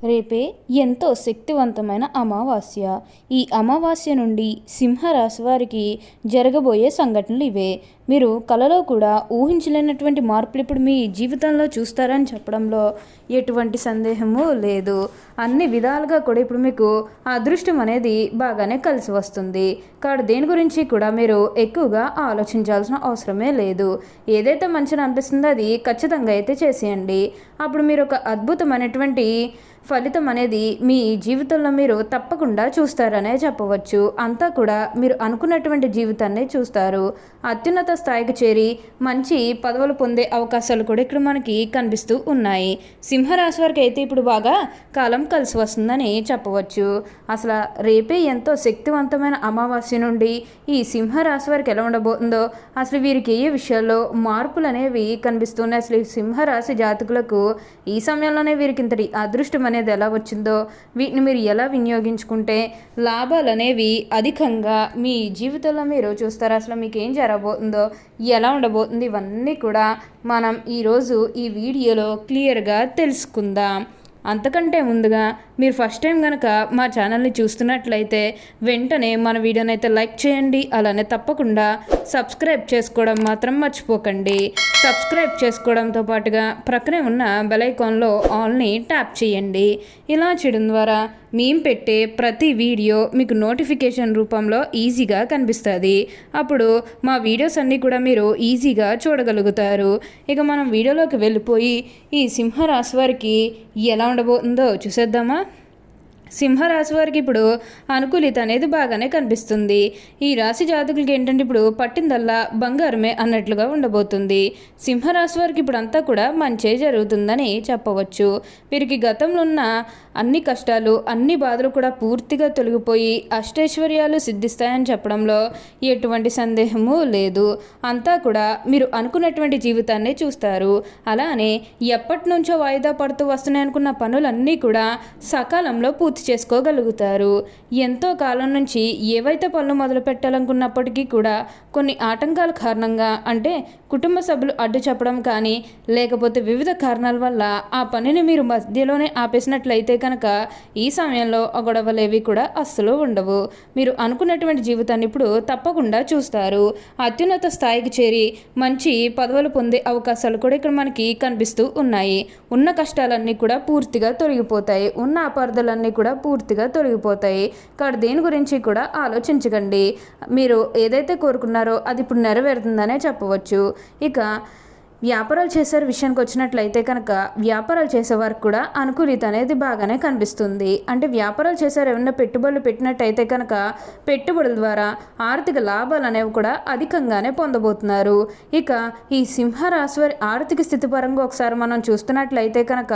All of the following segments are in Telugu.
రేపే ఎంతో శక్తివంతమైన అమావాస్య. ఈ అమావాస్య నుండి సింహరాశి వారికి జరగబోయే సంఘటనలు ఇవే. మీరు కలలో కూడా ఊహించలేనటువంటి మార్పులు ఇప్పుడు మీ జీవితంలో చూస్తారని చెప్పడంలో ఎటువంటి సందేహము లేదు. అన్ని విధాలుగా కూడా ఇప్పుడు మీకు అదృష్టం అనేది బాగానే కలిసి వస్తుంది. కాబట్టి దేని గురించి కూడా మీరు ఎక్కువగా ఆలోచించాల్సిన అవసరమే లేదు. ఏదైతే మంచిగా అనిపిస్తుందో అది ఖచ్చితంగా అయితే చేసేయండి. అప్పుడు మీరు ఒక అద్భుతమైనటువంటి ఫలితం అనేది మీ జీవితంలో మీరు తప్పకుండా చూస్తారనే చెప్పవచ్చు. అంతా కూడా మీరు అనుకున్నటువంటి జీవితాన్ని చూస్తారు. అత్యున్నత స్థాయికి చేరి మంచి పదవులు పొందే అవకాశాలు కూడా ఇక్కడ మనకి కనిపిస్తూ ఉన్నాయి. సింహరాశి వారికి అయితే ఇప్పుడు బాగా కాలం కలిసి వస్తుందని చెప్పవచ్చు. అసలు రేపే ఎంతో శక్తివంతమైన అమావాస్య నుండి ఈ సింహరాశి వారికి ఎలా ఉండబోతుందో, అసలు వీరికి ఏ విషయాల్లో మార్పులు అనేవి కనిపిస్తున్నాయి, అసలు ఈ సింహరాశి జాతకులకు ఈ సమయంలోనే వీరికి ఇంతటి అదృష్టం అనేది ఎలా వచ్చిందో, వీటిని మీరు ఎలా వినియోగించుకుంటే లాభాలు అనేవి అధికంగా మీ జీవితంలో మీరు చూస్తారు. అసలు మీకు ఏం జరగబోతుందో, ఎలా ఉండబోతుంది, ఇవన్నీ కూడా మనం ఈరోజు ఈ వీడియోలో క్లియర్గా తెలుసుకుందాం. అంతకంటే ముందుగా మీరు ఫస్ట్ టైం కనుక మా ఛానల్ని చూస్తున్నట్లయితే వెంటనే మన వీడియోని అయితే లైక్ చేయండి. అలానే తప్పకుండా సబ్స్క్రైబ్ చేసుకోవడం మాత్రం మర్చిపోకండి. సబ్స్క్రైబ్ చేసుకోవడంతో పాటుగా ప్రక్కనే ఉన్న బెల్ ఐకాన్లో ఆల్ని ట్యాప్ చేయండి. ఇలా చేయడం ద్వారా మేము పెట్టే ప్రతి వీడియో మీకు నోటిఫికేషన్ రూపంలో ఈజీగా కనిపిస్తుంది. అప్పుడు మా వీడియోస్ అన్నీ కూడా మీరు ఈజీగా చూడగలుగుతారు. ఇక మనం వీడియోలోకి వెళ్ళిపోయి ఈ సింహరాశి వారికి ఎలా ఉండబోతుందో చూసేద్దామా. సింహరాశి వారికి ఇప్పుడు అనుకూలిత అనేది బాగానే కనిపిస్తుంది. ఈ రాశి జాతకులకి ఏంటంటే ఇప్పుడు పట్టిందల్లా బంగారమే అన్నట్లుగా ఉండబోతుంది. సింహరాశి వారికి ఇప్పుడు అంతా కూడా మంచే జరుగుతుందని చెప్పవచ్చు. వీరికి గతంలో ఉన్న అన్ని కష్టాలు, అన్ని బాధలు కూడా పూర్తిగా తొలగిపోయి అష్టైశ్వర్యాలు సిద్ధిస్తాయని చెప్పడంలో ఎటువంటి సందేహము లేదు. అంతా కూడా మీరు అనుకున్నటువంటి జీవితాన్ని చూస్తారు. అలానే ఎప్పటి నుంచో వాయిదా పడుతూ వస్తున్నాయనుకున్న పనులన్నీ కూడా సకాలంలో పూర్తి చేసుకోగలుగుతారు. ఎంతో కాలం నుంచి ఏవైతే పనులు మొదలు పెట్టాలనుకున్నప్పటికీ కూడా కొన్ని ఆటంకాల కారణంగా, అంటే కుటుంబ సభ్యులు అడ్డు చెప్పడం కానీ లేకపోతే వివిధ కారణాల వల్ల ఆ పనిని మీరు మధ్యలోనే ఆపేసినట్లయితే కనుక ఈ సమయంలో ఆ గొడవలేవి కూడా అస్సలు ఉండవు. మీరు అనుకున్నటువంటి జీవితాన్ని ఇప్పుడు తప్పకుండా చూస్తారు. అత్యున్నత స్థాయికి చేరి మంచి పదవులు పొందే అవకాశాలు కూడా ఇక్కడ మనకి కనిపిస్తూ ఉన్నాయి. ఉన్న కష్టాలన్నీ కూడా పూర్తిగా తొలగిపోతాయి. ఉన్న అపార్థాలన్నీ కూడా పూర్తిగా తొలగిపోతాయి. కాబట్టి దేని గురించి కూడా ఆలోచించకండి. మీరు ఏదైతే కోరుకున్నారో అది ఇప్పుడు నెరవేరుతుందనే చెప్పవచ్చు. ఇక వ్యాపారాలు చేసే విషయానికి వచ్చినట్లయితే కనుక వ్యాపారాలు చేసేవారికి కూడా అనుకూలిత అనేది బాగానే కనిపిస్తుంది. అంటే వ్యాపారాలు చేసేవారు ఏమన్నా పెట్టుబడులు పెట్టినట్టయితే కనుక పెట్టుబడుల ద్వారా ఆర్థిక లాభాలు అనేవి కూడా అధికంగానే పొందబోతున్నారు. ఇక ఈ సింహరాశి వారి ఆర్థిక స్థితి పరంగా ఒకసారి మనం చూస్తున్నట్లయితే కనుక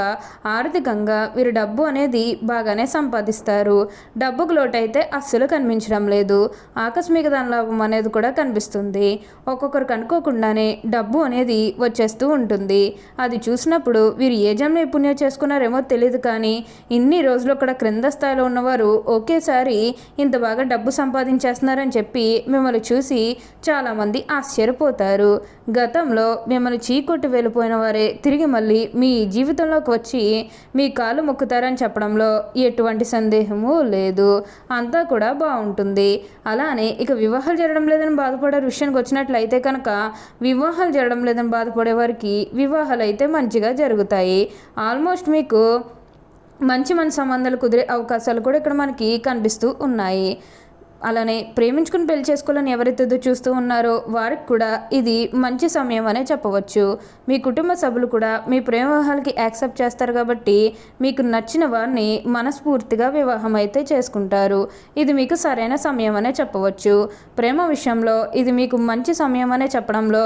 ఆర్థికంగా వీరు డబ్బు అనేది బాగానే సంపాదిస్తారు. డబ్బుకు లోటు అయితే అస్సలు కనిపించడం లేదు. ఆకస్మిక ధన లాభం అనేది కూడా కనిపిస్తుంది. ఒక్కొక్కరికి అనుకోకుండానే డబ్బు అనేది వచ్చేస్తూ ఉంటుంది. అది చూసినప్పుడు వీరు ఏ జన్మ పుణ్యం చేసుకున్నారేమో తెలియదు, కానీ ఇన్ని రోజులు కూడా క్రింద స్థాయిలో ఉన్నవారు ఒకేసారి ఇంత బాగా డబ్బు సంపాదించేస్తున్నారని చెప్పి మిమ్మల్ని చూసి చాలామంది ఆశ్చర్యపోతారు. గతంలో మిమ్మల్ని చీకొట్టి వెళ్ళిపోయిన వారే తిరిగి మళ్ళీ మీ జీవితంలోకి వచ్చి మీ కాలు మొక్కుతారని చెప్పడంలో ఎటువంటి సందేహము లేదు. అంతా కూడా బాగుంటుంది. అలానే ఇక వివాహాలు జరగడం లేదని బాధపడే విషయానికి వచ్చినట్లయితే కనుక వివాహాలు జరగడం లేదని బాధపడే వారికి వివాహాలు అయితే మంచిగా జరుగుతాయి. ఆల్మోస్ట్ మీకు మంచి సంబంధాలు కుదిరే అవకాశాలు కూడా ఇక్కడ మనకి కనిపిస్తూ ఉన్నాయి. అలానే ప్రేమించుకుని పెళ్లి చేసుకోవాలని ఎవరైతే చూస్తూ ఉన్నారో వారికి కూడా ఇది మంచి సమయం అనే చెప్పవచ్చు. మీ కుటుంబ సభ్యులు కూడా మీ ప్రేమ వివాహాలకి యాక్సెప్ట్ చేస్తారు కాబట్టి మీకు నచ్చిన వారిని మనస్ఫూర్తిగా వివాహం అయితే చేసుకుంటారు. ఇది మీకు సరైన సమయం అనే చెప్పవచ్చు. ప్రేమ విషయంలో ఇది మీకు మంచి సమయం అనే చెప్పడంలో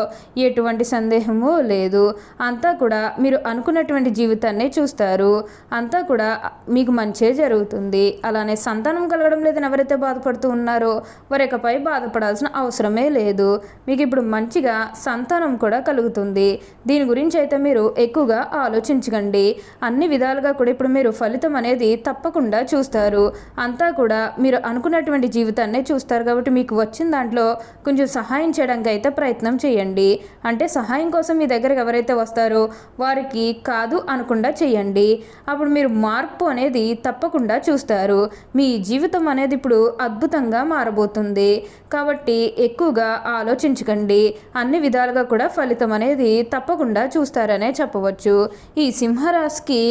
ఎటువంటి సందేహము లేదు. అంతా కూడా మీరు అనుకున్నటువంటి జీవితాన్ని చూస్తారు. అంతా కూడా మీకు మంచే జరుగుతుంది. అలానే సంతానం కలగడం లేదని ఎవరైతే బాధపడుతూ ఉన్నారో వారి ఇకపై బాధపడాల్సిన అవసరమే లేదు. మీకు ఇప్పుడు మంచిగా సంతానం కూడా కలుగుతుంది. దీని గురించి అయితే మీరు ఎక్కువగా ఆలోచించకండి. అన్ని విధాలుగా కూడా ఇప్పుడు మీరు ఫలితం అనేది తప్పకుండా చూస్తారు. అంతా కూడా మీరు అనుకున్నటువంటి జీవితాన్నే చూస్తారు కాబట్టి మీకు వచ్చిన దాంట్లో కొంచెం సహాయం చేయడానికి అయితే ప్రయత్నం చేయండి. అంటే సహాయం కోసం మీ దగ్గరకు ఎవరైతే వస్తారో వారికి కాదు అనకుండా చేయండి. అప్పుడు మీరు మార్పు అనేది తప్పకుండా చూస్తారు. మీ జీవితం అనేది ఇప్పుడు అద్భుతంగా మారబోతుంది. కాబట్టి ఎక్కువగా ఆలోచించకండి. అన్ని విధాలుగా కూడా ఫలితం అనేది తప్పకుండా చూస్తారనే చెప్పవచ్చు. ఈ సింహరాశికి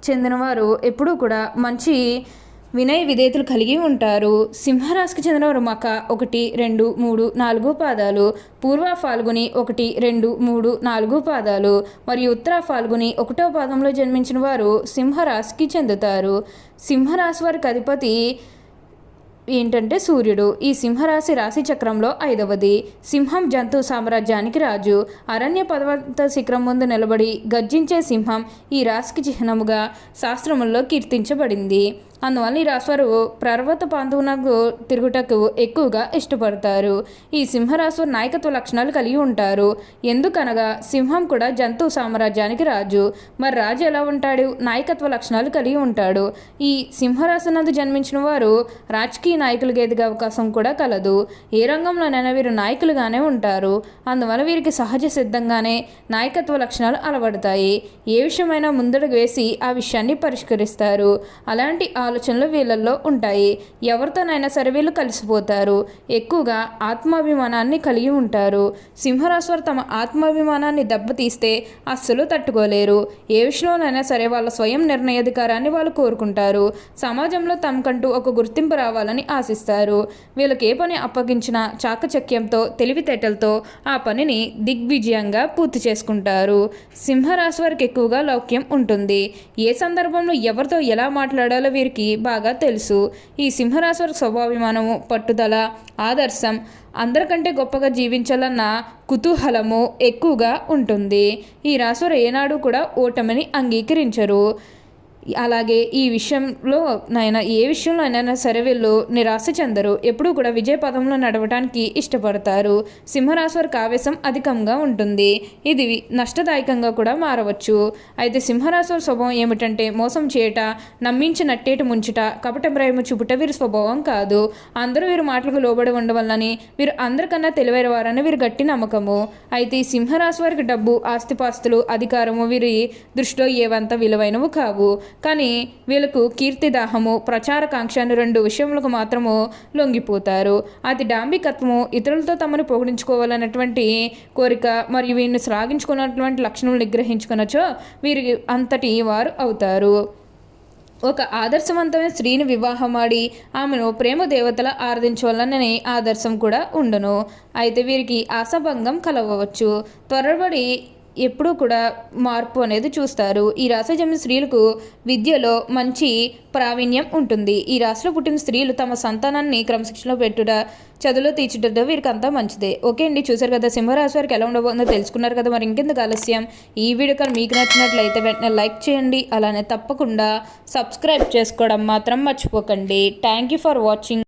చెందినవారు ఎప్పుడూ కూడా మంచి వినయ విధేయతలు కలిగి ఉంటారు. సింహరాశికి చెందినవారు మక 1, 2, 3, 4 పాదాలు, పూర్వ ఫాల్గుని 1, 2, 3, 4 పాదాలు మరియు ఉత్తర ఫాల్గుని 1వ పాదంలో జన్మించిన వారు సింహరాశికి చెందుతారు. సింహరాశి వారికి అధిపతి ఏంటంటే సూర్యుడు. ఈ సింహరాశి రాశి చక్రంలో 5వది. సింహం జంతు సామ్రాజ్యానికి రాజు. అరణ్య పర్వత శిఖరం ముందు నిలబడి గర్జించే సింహం ఈ రాశికి చిహ్నముగా శాస్త్రముల్లో కీర్తించబడింది. అందువల్ల ఈ రాశివారు పర్వత ప్రాంతమునకు తిరుగుటకు ఎక్కువగా ఇష్టపడతారు. ఈ సింహరాశి నాయకత్వ లక్షణాలు కలిగి ఉంటారు. ఎందుకనగా సింహం కూడా జంతు సామ్రాజ్యానికి రాజు. మరి రాజు ఎలా ఉంటాడు? నాయకత్వ లక్షణాలు కలిగి ఉంటాడు. ఈ సింహరాశి నందు జన్మించిన వారు రాజకీయ నాయకులుగా ఎదిగే అవకాశం కూడా కలదు. ఏ రంగంలోనైనా వీరు నాయకులుగానే ఉంటారు. అందువల్ల వీరికి సహజ సిద్ధంగానే నాయకత్వ లక్షణాలు అలవడతాయి. ఏ విషయమైనా ముందడుగు వేసి ఆ విషయాన్ని పరిష్కరిస్తారు. అలాంటి ఆలోచనలు వీళ్ళల్లో ఉంటాయి. ఎవరితోనైనా సరే వీళ్ళు కలిసిపోతారు. ఎక్కువగా ఆత్మాభిమానాన్ని కలిగి ఉంటారు. సింహరాశి వారు తమ ఆత్మాభిమానాన్ని దెబ్బతీస్తే అస్సలు తట్టుకోలేరు. ఏ విషయంలోనైనా సరే వాళ్ళ స్వయం నిర్ణయాధికారాన్ని వాళ్ళు కోరుకుంటారు. సమాజంలో తమకంటూ ఒక గుర్తింపు రావాలని ఆశిస్తారు. వీళ్ళకి ఏ పని అప్పగించినా చాకచక్యంతో తెలివితేటలతో ఆ పనిని దిగ్విజయంగా పూర్తి చేసుకుంటారు. సింహరాశి వారికి ఎక్కువగా లౌక్యం ఉంటుంది. ఏ సందర్భంలో ఎవరితో ఎలా మాట్లాడాలో వీరికి బాగా తెలుసు. ఈ సింహరాశి వారి స్వభావిమానము, పట్టుదల, ఆదర్శం, అందరికంటే గొప్పగా జీవించాలన్న కుతూహలము ఎక్కువగా ఉంటుంది. ఈ రాశివారు ఏనాడు కూడా ఓటమిని అంగీకరించరు. అలాగే ఈ విషయంలో ఏ విషయంలో అయినా సరే వీళ్ళు నిరాశ చెందరు. ఎప్పుడూ కూడా విజయ పదంలో నడవడానికి ఇష్టపడతారు. సింహరాశి వారికి ఆవేశం అధికంగా ఉంటుంది. ఇది నష్టదాయకంగా కూడా మారవచ్చు. అయితే సింహరాశి వారి స్వభావం ఏమిటంటే మోసం చేయట, నమ్మించి నట్టేటి ముంచుట, కపట ప్రేమ చూపుట వీరి స్వభావం కాదు. అందరూ వీరి మాటలకు లోబడి ఉండవల్లని వీరు అందరికన్నా తెలివైన వారని వీరి గట్టి నమ్మకము. అయితే ఈ సింహరాశి వారికి డబ్బు, ఆస్తిపాస్తులు, అధికారము వీరి దృష్టిలో ఏవంత విలువైనవి కావు. కానీ వీళ్ళకు కీర్తిదాహము, ప్రచారకాంక్ష అని 2 విషయములకు మాత్రము లొంగిపోతారు. అది డాంబికత్వము, ఇతరులతో తమను పొగిడించుకోవాలన్నటువంటి కోరిక మరియు వీరిని శ్లాఘించుకున్నటువంటి లక్షణం నిగ్రహించుకున్నచో వీరి అంతటి వారు అవుతారు. ఒక ఆదర్శవంతమైన స్త్రీని వివాహమాడి ఆమెను ప్రేమ దేవతల ఆరాధించవలనని ఆదర్శం కూడా ఉండును. అయితే వీరికి ఆశాభంగం కలగవచ్చు. త్వరబడి ఎప్పుడూ కూడా మార్పు అనేది చూస్తారు. ఈ రాశి జన్మిన స్త్రీలకు విద్యలో మంచి ప్రావీణ్యం ఉంటుంది. ఈ రాశిలో పుట్టిన స్త్రీలు తమ సంతానాన్ని క్రమశిక్షణలో పెట్టుట, చదువులో తీర్చుట వీరికి అంతా మంచిదే. ఓకే అండి, చూసారు కదా సింహరాశి వారికి ఎలా ఉండబోతుందో తెలుసుకున్నారు కదా. మరి ఇంకెందుకు ఆలస్యం, ఈ వీడియో కానీ మీకు నచ్చినట్లయితే వెంటనే లైక్ చేయండి. అలానే తప్పకుండా సబ్స్క్రైబ్ చేసుకోవడం మాత్రం మర్చిపోకండి. Thank you for watching.